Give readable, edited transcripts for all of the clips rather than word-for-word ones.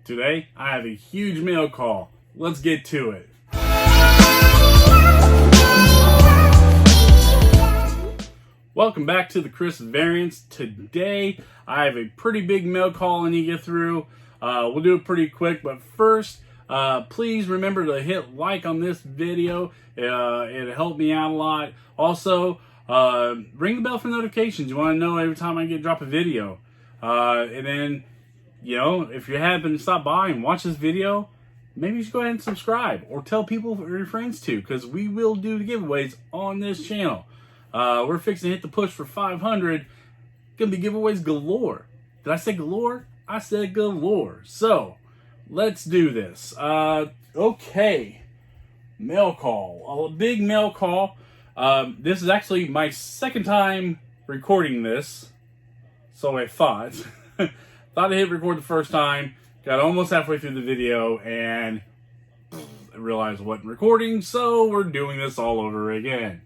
Today, I have a huge mail call. Let's get to it. Welcome back to the Chris Variants. Today, I have a pretty big mail call I need to get through. We'll do it pretty quick, but first, please remember to hit like on this video. It'll help me out a lot. Also, ring the bell for notifications. You want to know every time I drop a video. And then, you know, if you happen to stop by and watch this video, maybe you should go ahead and subscribe or tell people or your friends to, because we will do the giveaways on this channel. We're fixing to hit the push for 500. Gonna be giveaways galore. Did I say galore? I said galore. So let's do this. Okay, mail call. A big mail call. This is actually my second time recording this, so I thought. Thought I hit record the first time, got almost halfway through the video, and I realized I wasn't recording, so we're doing this all over again.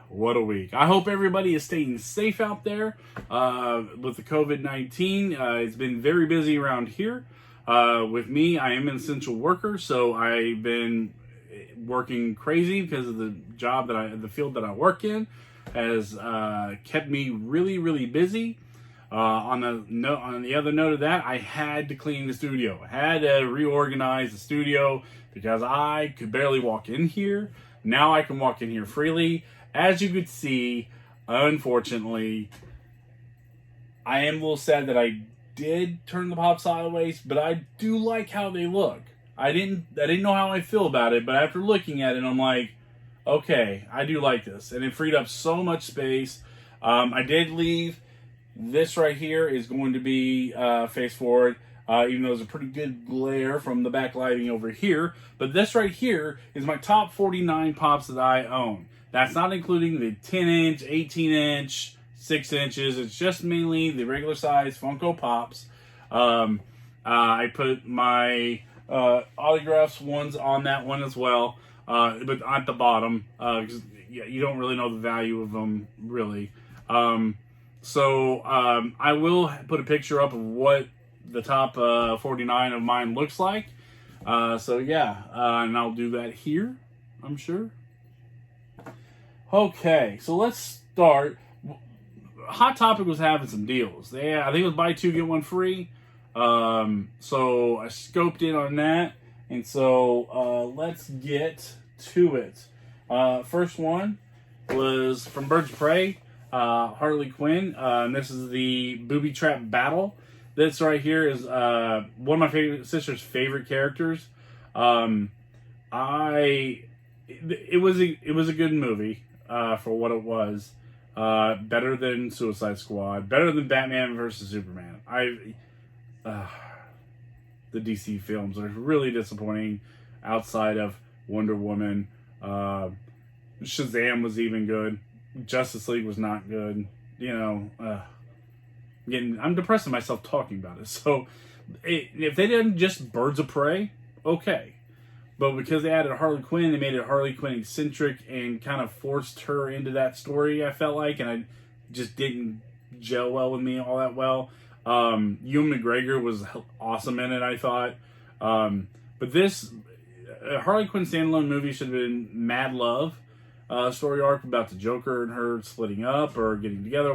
What a week. I hope everybody is staying safe out there with the COVID-19. It's been very busy around here. With me, I am an essential worker, so I've been working crazy because of the job the field that I work in has kept me really, really busy. On the other note of that, I had to clean the studio. I had to reorganize the studio because I could barely walk in here. Now I can walk in here freely. As you could see, unfortunately, I am a little sad that I did turn the Pops sideways, but I do like how they look. I didn't know how I feel about it, but after looking at it, I'm like, okay, I do like this. And it freed up so much space. I did leave. This right here is going to be face forward, even though there's a pretty good glare from the backlighting over here. But this right here is my top 49 Pops that I own. That's not including the 10-inch, 18-inch, 6 inches. It's just mainly the regular size Funko Pops. I put my autographs ones on that one as well, but at the bottom, because you don't really know the value of them, really. So I will put a picture up of what the top 49 of mine looks like. So yeah, and I'll do that here, I'm sure. Okay, so let's start. Hot Topic was having some deals. I think it was buy two, get one free. So I scoped in on that. And so let's get to it. First one was from Birds of Prey. Harley Quinn, and this is the Booby Trap Battle. This right here is one of my sister's favorite characters. It was a good movie for what it was. Better than Suicide Squad, better than Batman versus Superman. The DC films are really disappointing outside of Wonder Woman. Shazam was even good. Justice League was not good. You know, I'm depressing myself talking about it. So, if they didn't just Birds of Prey, okay. But because they added Harley Quinn, they made it Harley Quinn eccentric and kind of forced her into that story, I felt like. And I just didn't gel well with me all that well. Ewan McGregor was awesome in it, I thought. But this Harley Quinn standalone movie should have been Mad Love. Story arc about the Joker and her splitting up or getting together,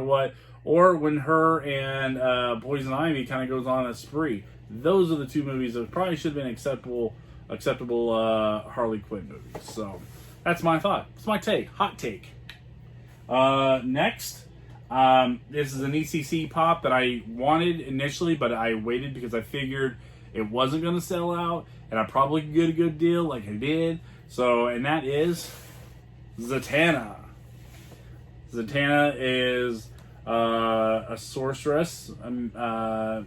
or when her and Poison Ivy kind of goes on a spree. Those are the two movies that probably should have been acceptable Harley Quinn movies. So that's my thought. It's my take, hot take. Next, this is an ECC Pop that I wanted initially, but I waited because I figured it wasn't going to sell out, and I probably could get a good deal like I did. So, and that is Zatanna. Zatanna is a sorceress, a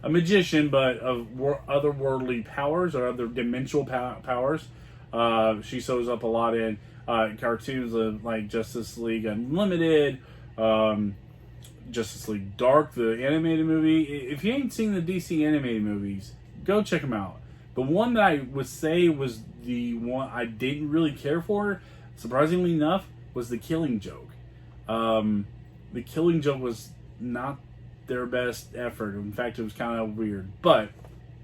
magician, but of otherworldly powers or other dimensional powers. She shows up a lot in cartoons of like Justice League Unlimited, Justice League Dark, the animated movie. If you ain't seen the DC animated movies, go check them out. The one that I would say was the one I didn't really care for, surprisingly enough, was The Killing Joke. The Killing Joke was not their best effort. In fact, it was kind of weird, but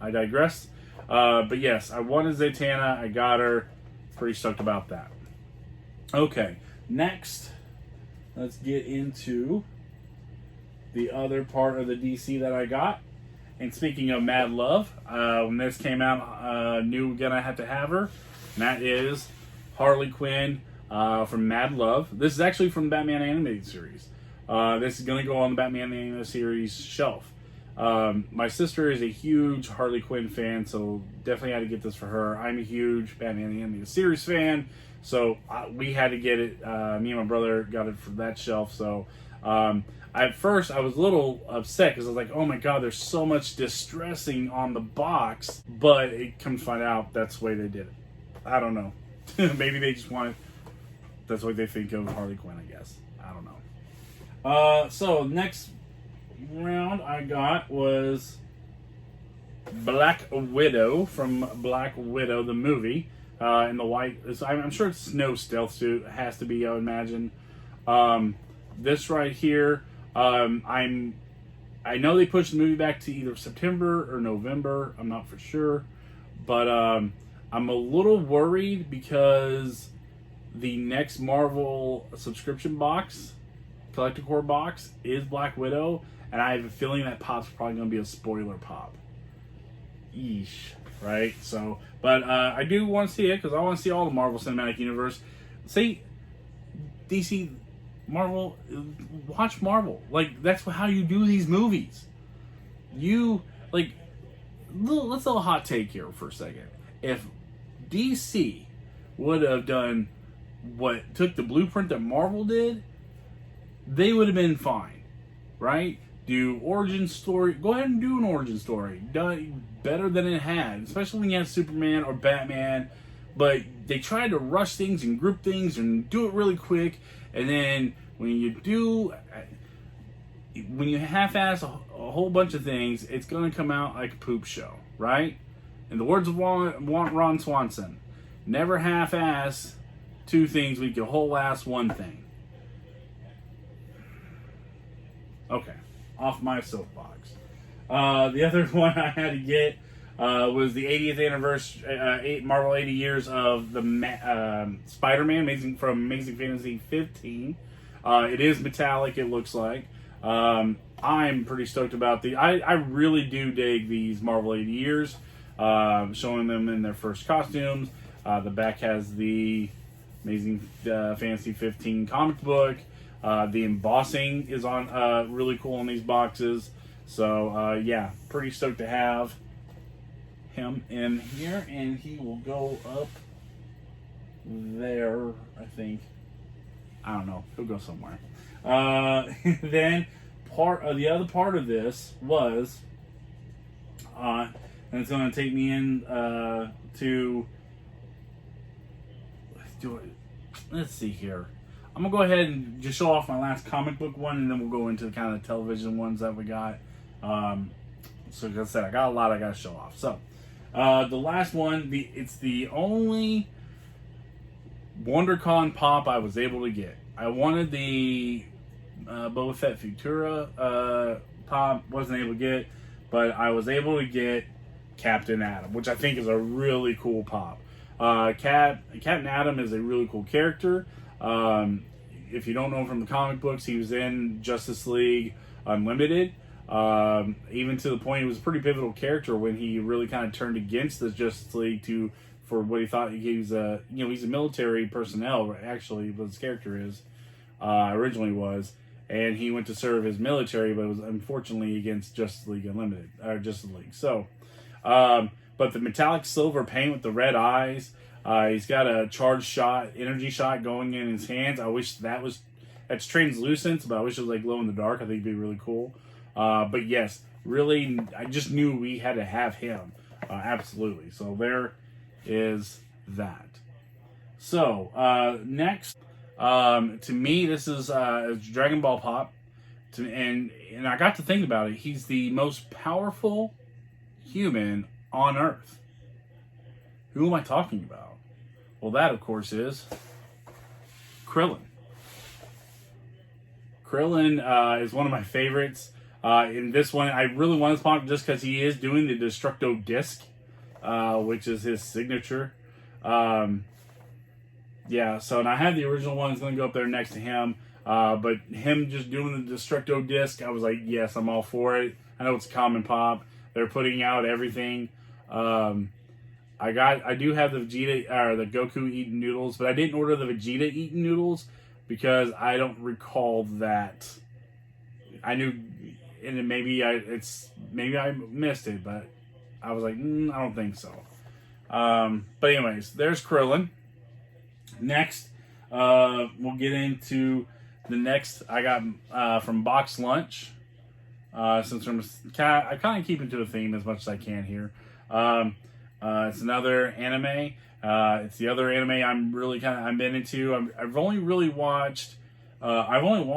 I digress. But yes, I wanted Zatanna. I got her. Pretty stoked about that. Okay, next, let's get into the other part of the DC that I got. And speaking of Mad Love, when this came out, knew gonna have to have her. And that is Harley Quinn from Mad Love. This is actually from the Batman animated series. This is gonna go on the Batman animated series shelf. My sister is a huge Harley Quinn fan, so definitely had to get this for her. I'm a huge Batman animated series fan, so we had to get it. Me and my brother got it for that shelf. So at first I was a little upset because I was like, "Oh my god, there's so much distressing on the box," but it comes to find out that's the way they did it. I don't know. Maybe they just wanted. That's what they think of Harley Quinn, I guess. I don't know. So next round I got was Black Widow from Black Widow, the movie, in the white. I'm sure it's no stealth suit. It has to be, I would imagine. This right here, I know they pushed the movie back to either September or November. I'm not for sure, but I'm a little worried because the next Marvel subscription box, Collector Core box, is Black Widow. And I have a feeling that pop's probably going to be a spoiler pop. Yeesh. Right? So, but I do want to see it because I want to see all the Marvel Cinematic Universe. See, DC, Marvel, watch Marvel. Like, that's how you do these movies. You, like, let's do a hot take here for a second. If DC would have done what took the blueprint that Marvel did, they would have been fine. Right? Do origin story. Go ahead and do an origin story. Done better than it had, especially when you have Superman or Batman. But they tried to rush things and group things and do it really quick. And then when you half-ass a whole bunch of things, it's going to come out like a poop show, right? In the words of Ron Swanson, never half-ass two things. We can whole-ass one thing. Okay. Off my soapbox. The other one I had to get was the 80th anniversary, Marvel 80 years of the Spider-Man from Amazing Fantasy 15. It is metallic, it looks like. I'm pretty stoked about I really do dig these Marvel 80 years, showing them in their first costumes. The back has the Amazing Fantasy 15 comic book. The embossing is on really cool on these boxes. So yeah, pretty stoked to have him in here, and he will go up there, I think. I don't know. He'll go somewhere. Then the other part of this was, and it's going to take me in to. Let's see here. I'm going to go ahead and just show off my last comic book one, and then we'll go into the kind of television ones that we got. So like I said, I got a lot I got to show off. So, the last one, it's the only WonderCon pop I was able to get. I wanted the Boba Fett Futura pop, wasn't able to get, but I was able to get Captain Atom, which I think is a really cool pop. Captain Atom is a really cool character. If you don't know him from the comic books, he was in Justice League Unlimited. Even to the point, he was a pretty pivotal character when he really kind of turned against the Justice League for what he thought he was he's a military personnel, actually, what his character is, originally was. And he went to serve his military, but it was unfortunately against Justice League Unlimited, or Justice League. So, but the metallic silver paint with the red eyes, he's got a charged energy shot going in his hands. I wish that's translucent, but I wish it was like glow in the dark. I think it'd be really cool. But yes, really, I just knew we had to have him. Absolutely. So there is that. So, next, to me, this is Dragon Ball Pop. And I got to think about it. He's the most powerful human on Earth. Who am I talking about? Well, that, of course, is Krillin. Krillin is one of my favorites. In this one, I really want this pop just because he is doing the Destructo disc, which is his signature. Yeah, so and I had the original one. It's going to go up there next to him. But him just doing the Destructo disc, I was like, yes, I'm all for it. I know it's a common pop. They're putting out everything. I do have the Vegeta or the Goku eating noodles, but I didn't order the Vegeta eating noodles because I don't recall that. I knew, and maybe I missed it, but I was like, I don't think so. But anyways, there's Krillin. Next, we'll get into the next I got from Box Lunch. Since I kind of keep it to a theme as much as I can here. It's another anime. It's the other anime I'm been into. I've only watched Dragon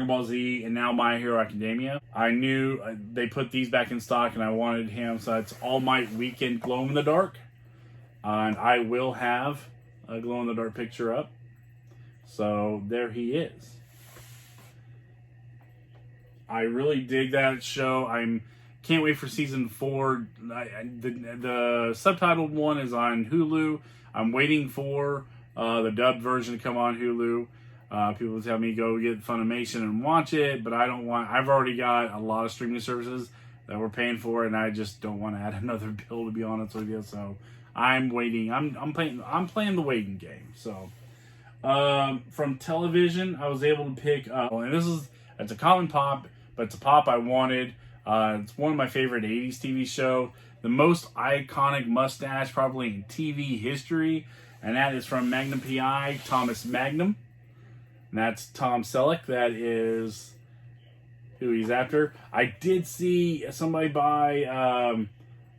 Ball Z and now My Hero Academia. I knew they put these back in stock and I wanted him, so it's All Might Weekend Glow in the Dark. And I will have a glow in the dark picture up. So there he is. I really dig that show. Can't wait for season 4. The subtitled one is on Hulu. I'm waiting for the dubbed version to come on Hulu. People tell me go get Funimation and watch it, but I don't want. I've already got a lot of streaming services that we're paying for, and I just don't want to add another bill, to be honest with you. So I'm waiting. I'm playing the waiting game. So from television, I was able to pick. And it's a common pop, but it's a pop I wanted. It's one of my favorite 80s TV show. The most iconic mustache probably in TV history, and that is from Magnum P.I. Thomas Magnum. And that's Tom Selleck. That is who he's after. I did see somebody buy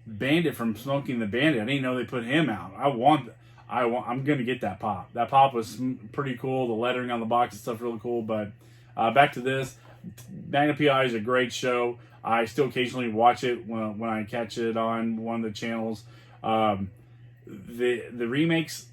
Bandit from Smoking the Bandit. I didn't know they put him out. I'm gonna get that pop. That pop was pretty cool. The lettering on the box and stuff really cool. But back to this. Magnum P.I. is a great show. I still occasionally watch it when I catch it on one of the channels. The remakes,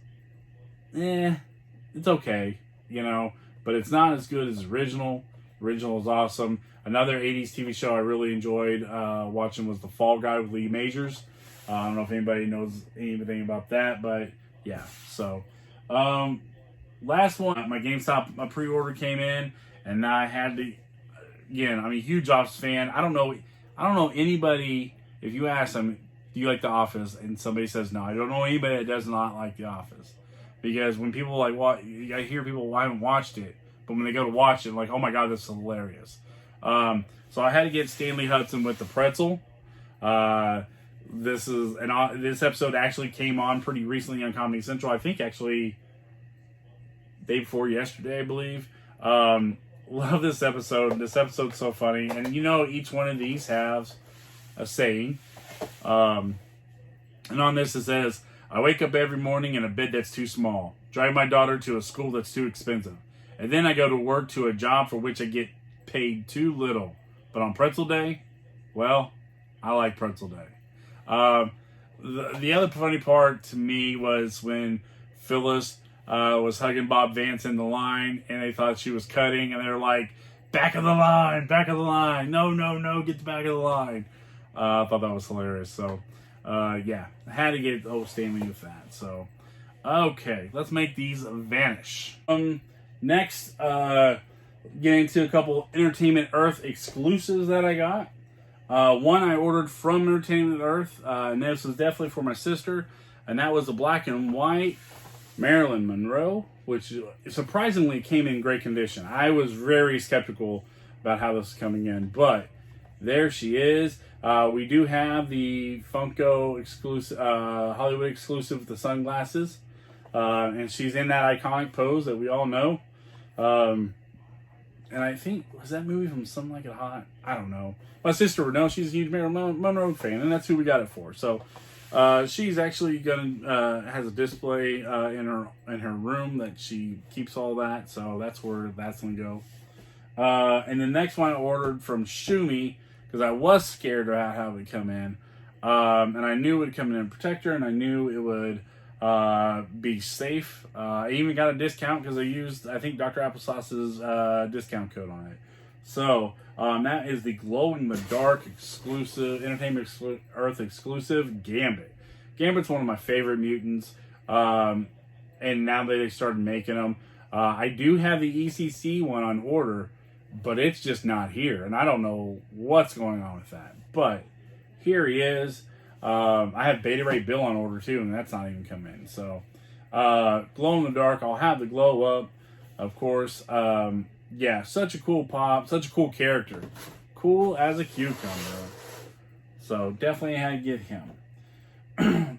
it's okay, but it's not as good as original. Original is awesome. Another 80s TV show I really enjoyed watching was The Fall Guy with Lee Majors. I don't know if anybody knows anything about that, but yeah. So, last one, my GameStop pre-order came in, and I had to. Again, I'm a huge Office fan. I don't know anybody. If you ask them, do you like The Office, and somebody says no, I don't know anybody that does not like The Office. Because when people I hear people who haven't watched it, but when they go to watch it, like, oh my god, this is hilarious. So I had to get Stanley Hudson with the pretzel. This episode actually came on pretty recently on Comedy Central. I think actually day before yesterday, I believe. Love this episode. This episode's so funny. And each one of these has a saying. And on this it says, I wake up every morning in a bed that's too small, drive my daughter to a school that's too expensive, and then I go to work to a job for which I get paid too little. But on pretzel day, well, I like pretzel day. The other funny part to me was when Phyllis was hugging Bob Vance in the line, and they thought she was cutting, and they were like, back of the line, no, get the back of the line. I thought that was hilarious. So, yeah, I had to get Stanley with that. So, okay, let's make these vanish. Next, getting into a couple Entertainment Earth exclusives that I got. One I ordered from Entertainment Earth, and this was definitely for my sister, and that was the black and white Marilyn Monroe, which surprisingly came in great condition. I was very skeptical about how this is coming in, but there she is. We do have the Funko exclusive, Hollywood exclusive with the sunglasses, and she's in that iconic pose that we all know. And I think, was that movie from Something Like It Hot? I don't know. My sister would know. She's a huge Marilyn Monroe fan, and that's who we got it for. So, she's actually has a display in her room that she keeps all that. So that's where that's gonna go. And the next one I ordered from Shumi because I was scared about how it would come in, and I knew it would come in a protector, and I knew it would be safe. I even got a discount because I used, I think, Dr. Applesauce's discount code on it. So that is the glow in the dark exclusive, Earth exclusive Gambit. Gambit's one of my favorite mutants, and now that they started making them, I do have the ECC one on order, but it's just not here, and I don't know what's going on with that. But here he is. I have Beta Ray Bill on order too, and that's not even come in. So, glow in the dark. I'll have the glow up, of course. Yeah, such a cool pop, such a cool character, cool as a cucumber. So definitely had to get him.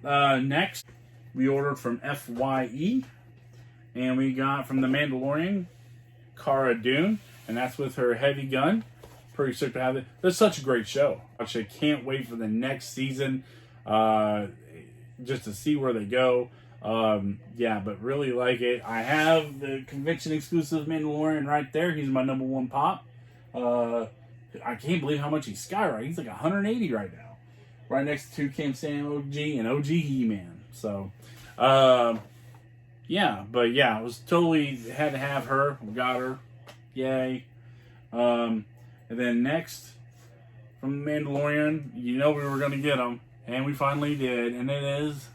Next, we ordered from FYE, and we got from the Mandalorian, Cara Dune, and that's with her heavy gun. Pretty stoked to have it. That's such a great show. Actually, can't wait for the next season, just to see where they go. Yeah, but really like it. I have the convention exclusive Mandalorian right there. He's my number one pop. I can't believe how much he's skyrocketing. He's like 180 right now. Right next to Cam Sam OG and OG He-Man. So, yeah, but yeah, it was totally had to have her. We got her. Yay. And then next, from The Mandalorian, you know we were going to get him, and we finally did, and it is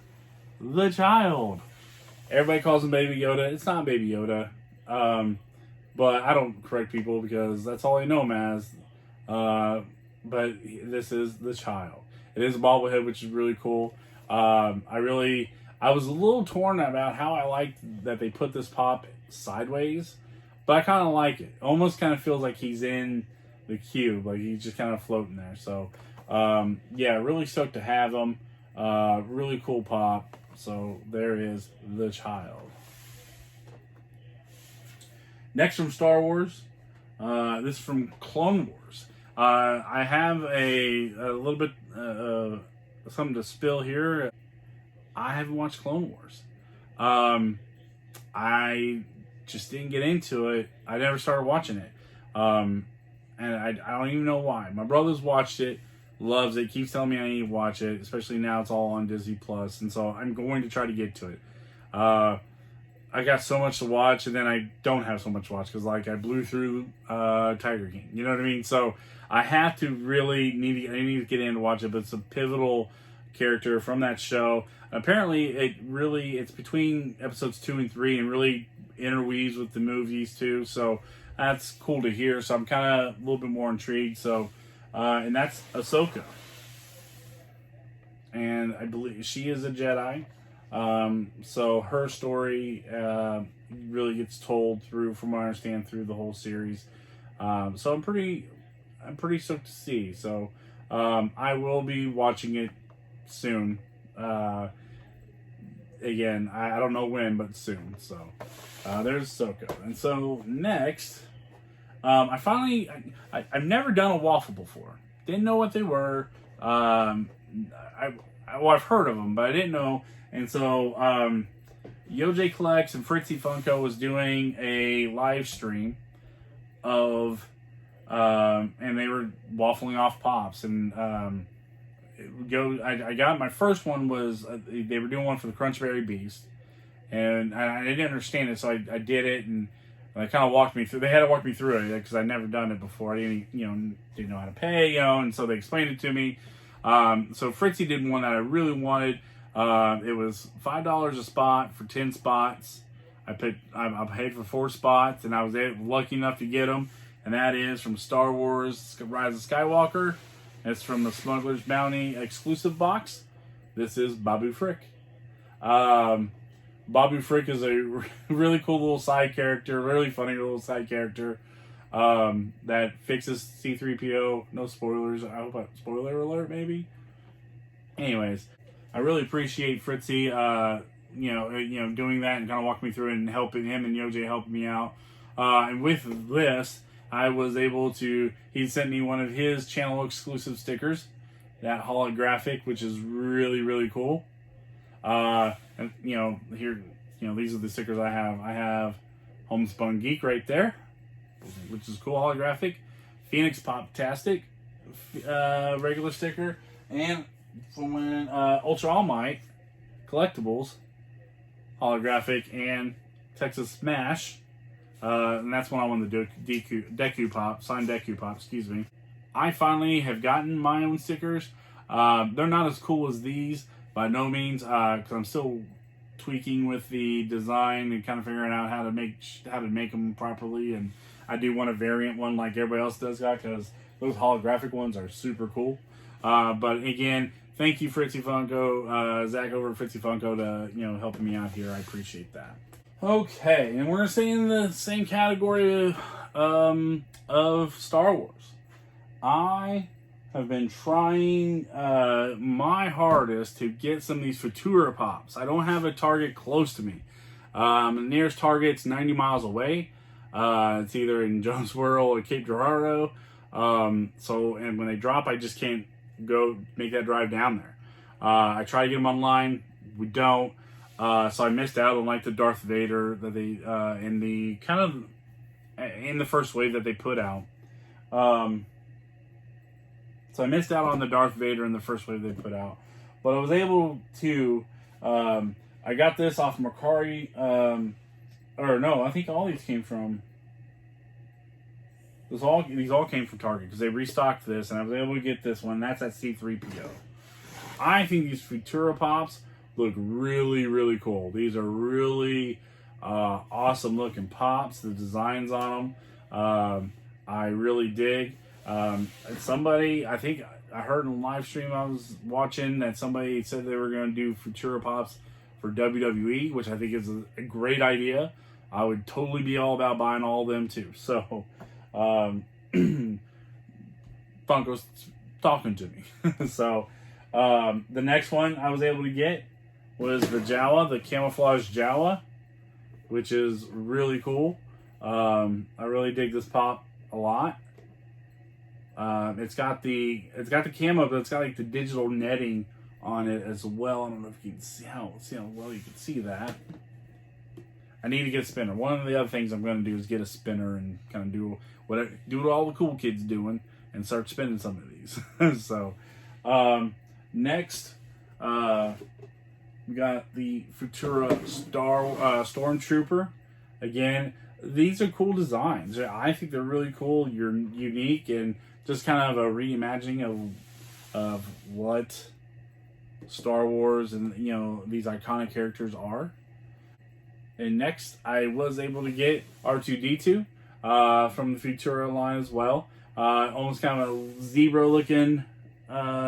the child. Everybody calls him Baby Yoda. It's not Baby Yoda, but I don't correct people because that's all I know him as. But this is the child. It is a bobblehead, which is really cool. I was a little torn about how I liked that they put this pop sideways, but I kind of like it. Almost kind of feels like he's in the cube, like he's just kind of floating there. So, yeah, really stoked to have him. Really cool pop. So there is the child. Next from Star Wars, this is from Clone Wars. I have a little bit something to spill here. I haven't watched Clone Wars. I just didn't get into it. I never started watching it. And I don't even know why. My brother's watched it, loves it, keeps telling me I need to watch it, especially now it's all on Disney Plus, and so I'm going to try to get to it. I got so much to watch, and then I don't have so much to watch, because like I blew through Tiger King, you know what I mean? So I have to really need to get in to watch it, but it's a pivotal character from that show. Apparently, it's between episodes 2 and 3, and really interweaves with the movies too, so that's cool to hear. So I'm kind of a little bit more intrigued. So, and that's Ahsoka. And I believe she is a Jedi. So her story really gets told through, from what I understand, through the whole series. So I'm pretty stoked to see. So I will be watching it soon. Again, I don't know when, but soon. So there's Ahsoka. And so next, I've never done a waffle before. Didn't know what they were. I've heard of them, but I didn't know. And so Yoj Collects and Fritzy Funko was doing a live stream of, and they were waffling off pops. And I got my first one was they were doing one for the Crunchberry Beast, and I didn't understand it, so I did it, and they kind of walked me through. They had to walk me through it because I'd never done it before. I didn't know how to pay, and so they explained it to me. So Fritzy did one that I really wanted. It was $5 a spot for 10 spots. I paid for 4 spots, and I was lucky enough to get them. And that is from Star Wars Rise of Skywalker. It's from the Smuggler's Bounty exclusive box. This is Babu Frick. Babu Frick is a really cool little side character, really funny little side character that fixes C-3PO. No spoilers. I hope spoiler alert, maybe. Anyways, I really appreciate Fritzy, doing that and kind of walking me through it and helping him and Yoj helping me out. And with this, I was able to. He sent me one of his channel exclusive stickers, that holographic, which is really, really cool. And here, these are the stickers I have. I have Homespun Geek right there, which is cool, holographic. Phoenix Poptastic, regular sticker, and from when Ultra All Might collectibles, holographic, and Texas Smash And that's when I won the Deku Pop, signed Deku Pop, excuse me. I finally have gotten my own stickers. They're not as cool as these, by no means, because I'm still tweaking with the design and kind of figuring out how to make them properly. And I do want a variant one like everybody else does, because those holographic ones are super cool. But again, thank you, Fritzy Funko, Zach over at Fritzy Funko, to helping me out here. I appreciate that. Okay, and we're gonna stay in the same category of Star Wars. I have been trying my hardest to get some of these Futura Pops. I don't have a Target close to me. The nearest Target's 90 miles away. It's either in Jonesboro or Cape Girardeau. And when they drop, I just can't go make that drive down there. I try to get them online. We don't. So I missed out on like the Darth Vader that they in the first wave that they put out. So I missed out on the Darth Vader in the first wave they put out, but I was able to. I got this off Mercari, or no, I think all these came from. These all came from Target because they restocked this, and I was able to get this one. That's at C3PO. I think these Futura Pops look really, really cool. These are really awesome looking pops. The designs on them, I really dig. Somebody, I think I heard in a live stream I was watching that somebody said they were going to do Futura Pops for WWE, which I think is a great idea. I would totally be all about buying all of them too. So, Funko's talking to me. So, the next one I was able to get was the Jawa, the camouflage Jawa, which is really cool. I really dig this pop a lot. It's got the camo, but it's got like the digital netting on it as well. I don't know if you can see how well you can see that. I need to get a spinner. One of the other things I'm going to do is get a spinner and kind of do what all the cool kids doing and start spinning some of these. So, next, we got the Futura Stormtrooper. Again, these are cool designs. I think they're really cool. You're unique and just kind of a reimagining of what Star Wars and these iconic characters are. And next, I was able to get R2-D2 from the Futura line as well. Almost kind of a zebra-looking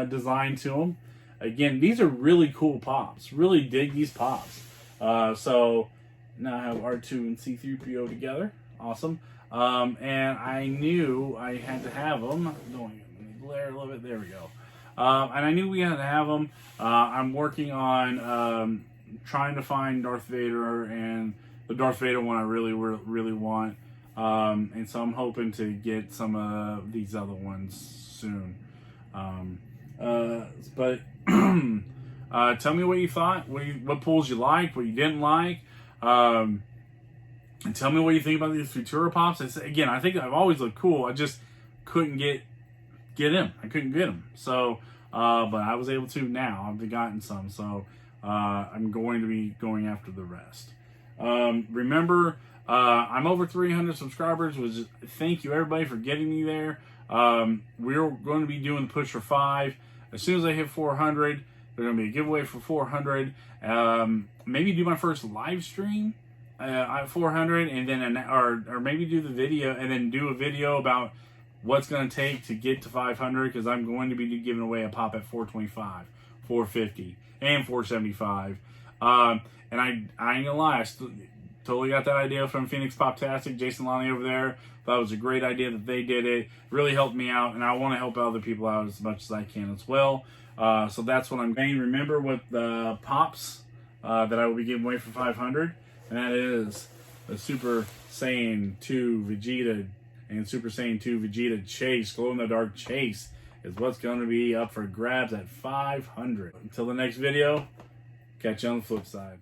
design to them. Again, these are really cool pops. Really dig these pops. So now I have R2 and C3PO together. Awesome. And I knew I had to have them. Going glare a little bit. There we go. And I knew we had to have them. I'm working on trying to find Darth Vader, and the Darth Vader one I really want. And so I'm hoping to get some of these other ones soon. But tell me what you thought. What pulls you liked, what you didn't like. And tell me what you think about these Futura Pops. Again, I think I've always looked cool. I just couldn't get in. I couldn't get them. So, but I was able to now. I've gotten some. So, I'm going to be going after the rest. Remember, I'm over 300 subscribers. Thank you everybody for getting me there. We're going to be doing the push for 5. As soon as I hit 400, there's going to be a giveaway for 400. Maybe do my first live stream at 400, and then or maybe do the video and then do a video about what's going to take to get to 500, because I'm going to be giving away a pop at 425, 450, and 475. And I ain't gonna lie, I totally got that idea from Phoenix Poptastic, Jason Lonnie over there. Thought it was a great idea that they did it. Really helped me out, and I want to help other people out as much as I can as well. So that's what I'm doing. Remember with the pops that I will be giving away for 500, and that is the Super Saiyan 2 Vegeta and Super Saiyan 2 Vegeta Chase, glow-in-the-dark Chase, is what's going to be up for grabs at 500. Until the next video, catch you on the flip side.